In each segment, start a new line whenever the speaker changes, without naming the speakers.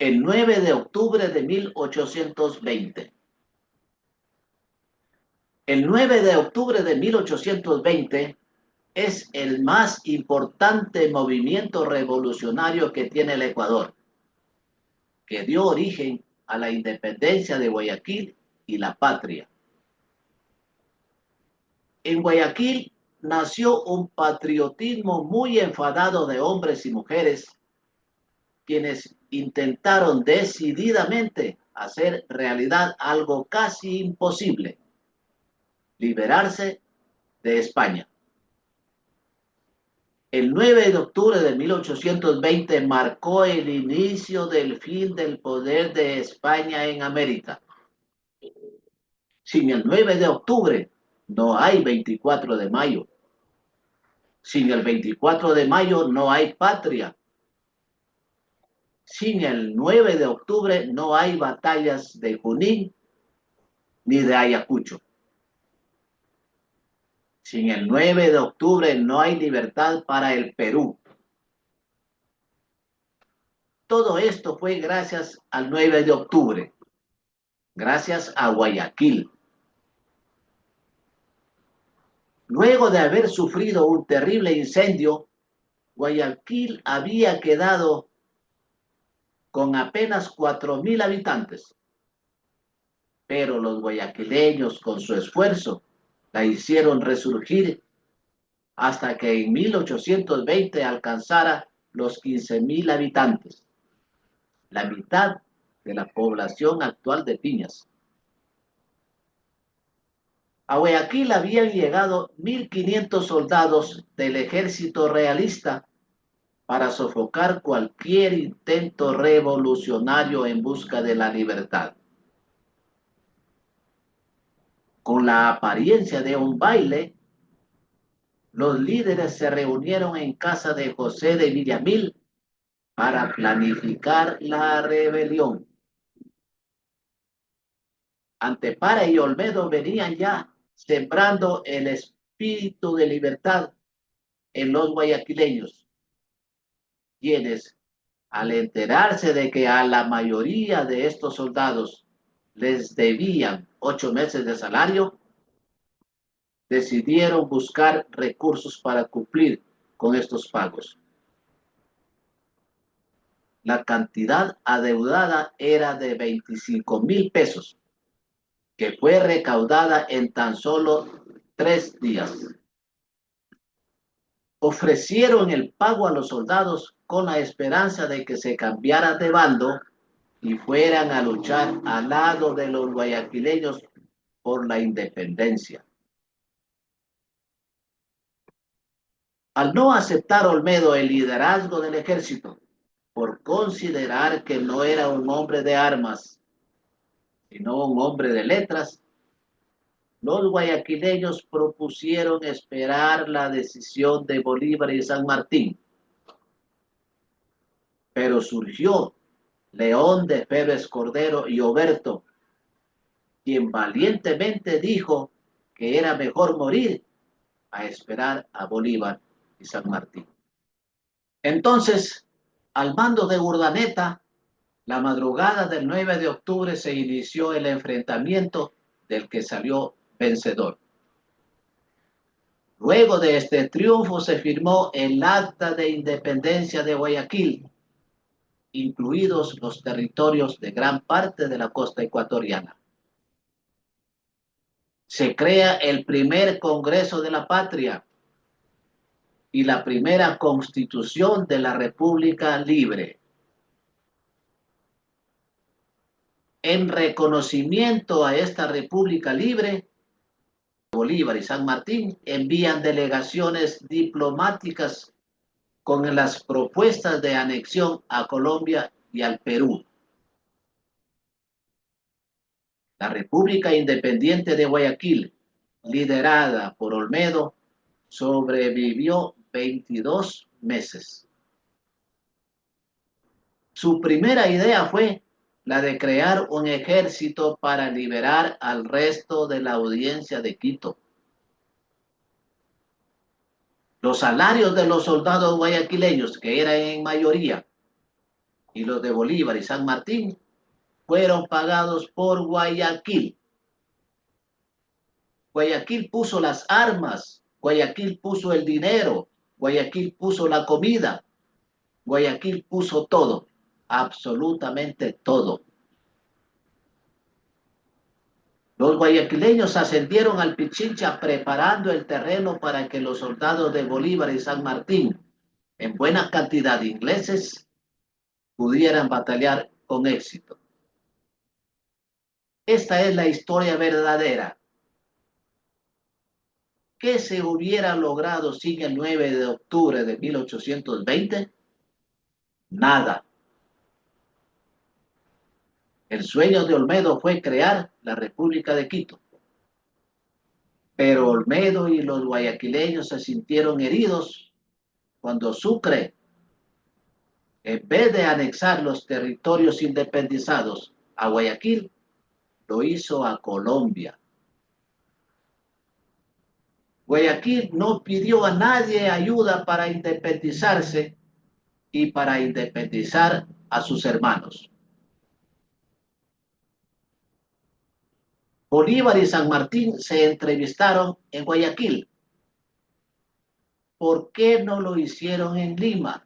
el 9 de octubre de 1820. El 9 de octubre de 1820 es el más importante movimiento revolucionario que tiene el Ecuador, que dio origen a la independencia de Guayaquil y la patria. En Guayaquil nació un patriotismo muy enfadado de hombres y mujeres, quienes intentaron decididamente hacer realidad algo casi imposible: liberarse de España. El 9 de octubre de 1820 marcó el inicio del fin del poder de España en América. Sin el 9 de octubre no hay 24 de mayo. Sin el 24 de mayo no hay patria. Sin el 9 de octubre no hay batallas de Junín ni de Ayacucho. Sin el 9 de octubre no hay libertad para el Perú. Todo esto fue gracias al 9 de octubre, gracias a Guayaquil. Luego de haber sufrido un terrible incendio, Guayaquil había quedado con apenas 4,000 habitantes. Pero los guayaquileños, con su esfuerzo, la hicieron resurgir hasta que en 1820 alcanzara los 15,000 habitantes, la mitad de la población actual de Piñas. A Guayaquil habían llegado 1,500 soldados del ejército realista para sofocar cualquier intento revolucionario en busca de la libertad. Con la apariencia de un baile, los líderes se reunieron en casa de José de Villamil para planificar la rebelión. Antepara y Olmedo venían ya sembrando el espíritu de libertad en los guayaquileños, quienes, al enterarse de que a la mayoría de estos soldados les debían 8 meses de salario, decidieron buscar recursos para cumplir con estos pagos. La cantidad adeudada era de 25,000 pesos, que fue recaudada en tan solo 3 días. Ofrecieron el pago a los soldados con la esperanza de que se cambiaran de bando y fueran a luchar al lado de los guayaquileños por la independencia. Al no aceptar Olmedo el liderazgo del ejército, por considerar que no era un hombre de armas, sino un hombre de letras, los guayaquileños propusieron esperar la decisión de Bolívar y San Martín. Pero surgió León de Febres Cordero y Oberto, quien valientemente dijo que era mejor morir a esperar a Bolívar y San Martín. Entonces, al mando de Urdaneta, la madrugada del 9 de octubre se inició el enfrentamiento del que salió vencedor. Luego de este triunfo se firmó el Acta de Independencia de Guayaquil, incluidos los territorios de gran parte de la costa ecuatoriana. Se crea el primer Congreso de la Patria y la primera Constitución de la República Libre. En reconocimiento a esta República Libre, Bolívar y San Martín envían delegaciones diplomáticas con las propuestas de anexión a Colombia y al Perú. La República Independiente de Guayaquil, liderada por Olmedo, sobrevivió 22 meses. Su primera idea fue la de crear un ejército para liberar al resto de la audiencia de Quito. Los salarios de los soldados guayaquileños, que eran en mayoría y los de Bolívar y San Martín fueron pagados por Guayaquil. Guayaquil puso las armas, Guayaquil puso el dinero, Guayaquil puso la comida, Guayaquil puso todo, absolutamente todo. Los guayaquileños ascendieron al Pichincha preparando el terreno para que los soldados de Bolívar y San Martín, en buena cantidad de ingleses, pudieran batallar con éxito. Esta es la historia verdadera. ¿Qué se hubiera logrado sin el 9 de octubre de 1820? Nada. El sueño de Olmedo fue crear la República de Quito, pero Olmedo y los guayaquileños se sintieron heridos cuando Sucre, en vez de anexar los territorios independizados a Guayaquil, lo hizo a Colombia. Guayaquil no pidió a nadie ayuda para independizarse y para independizar a sus hermanos. Bolívar y San Martín se entrevistaron en Guayaquil. ¿Por qué no lo hicieron en Lima?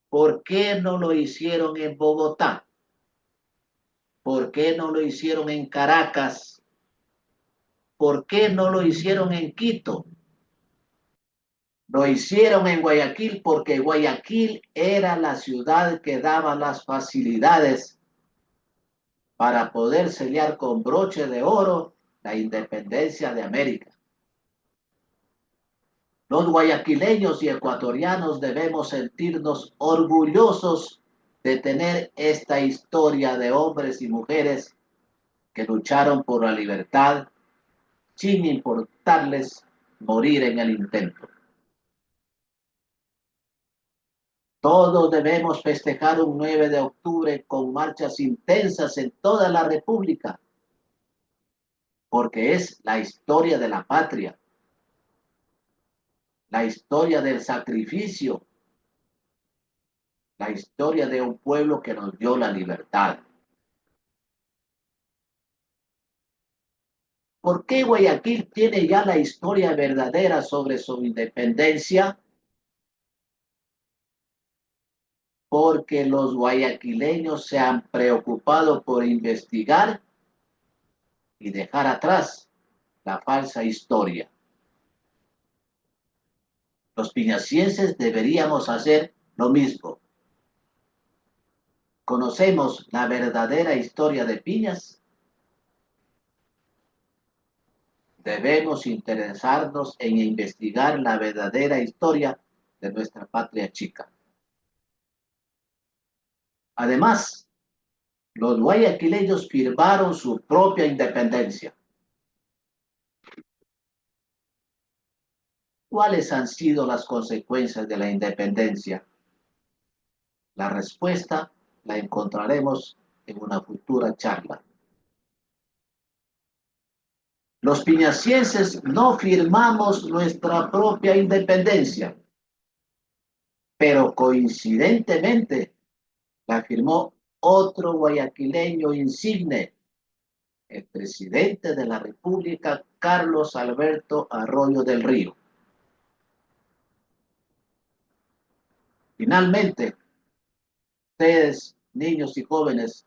¿Por qué no lo hicieron en Bogotá? ¿Por qué no lo hicieron en Caracas? ¿Por qué no lo hicieron en Quito? Lo hicieron en Guayaquil porque Guayaquil era la ciudad que daba las facilidades para poder sellar con broche de oro la independencia de América. Los guayaquileños y ecuatorianos debemos sentirnos orgullosos de tener esta historia de hombres y mujeres que lucharon por la libertad sin importarles morir en el intento. Todos debemos festejar un 9 de octubre con marchas intensas en toda la República, porque es la historia de la patria, la historia del sacrificio, la historia de un pueblo que nos dio la libertad. ¿Por qué Guayaquil tiene ya la historia verdadera sobre su independencia? Porque los guayaquileños se han preocupado por investigar y dejar atrás la falsa historia. Los piñacienses deberíamos hacer lo mismo. ¿Conocemos la verdadera historia de Piñas? Debemos interesarnos en investigar la verdadera historia de nuestra patria chica. Además, los guayaquileños firmaron su propia independencia. ¿Cuáles han sido las consecuencias de la independencia? La respuesta la encontraremos en una futura charla. Los piñacienses no firmamos nuestra propia independencia, pero coincidentemente la firmó otro guayaquileño insigne, el presidente de la República, Carlos Alberto Arroyo del Río. Finalmente, ustedes, niños y jóvenes,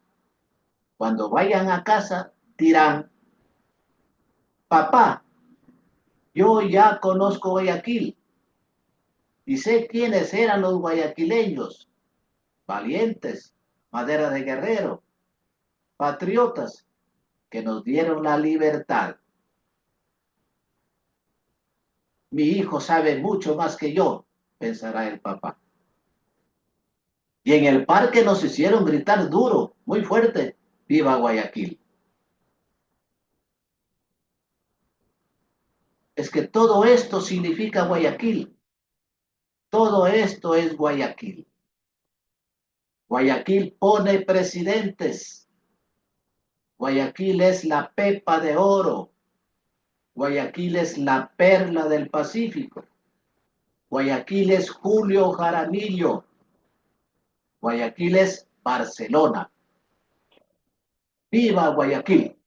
cuando vayan a casa, dirán: papá, yo ya conozco Guayaquil y sé quiénes eran los guayaquileños, valientes, madera de guerrero, patriotas que nos dieron la libertad. Mi hijo sabe mucho más que yo, pensará el papá. Y en el parque nos hicieron gritar duro, muy fuerte: ¡Viva Guayaquil! Es que todo esto significa Guayaquil. Todo esto es Guayaquil. Guayaquil pone presidentes. Guayaquil es la pepa de oro. Guayaquil es la perla del Pacífico. Guayaquil es Julio Jaramillo. Guayaquil es Barcelona. ¡Viva Guayaquil!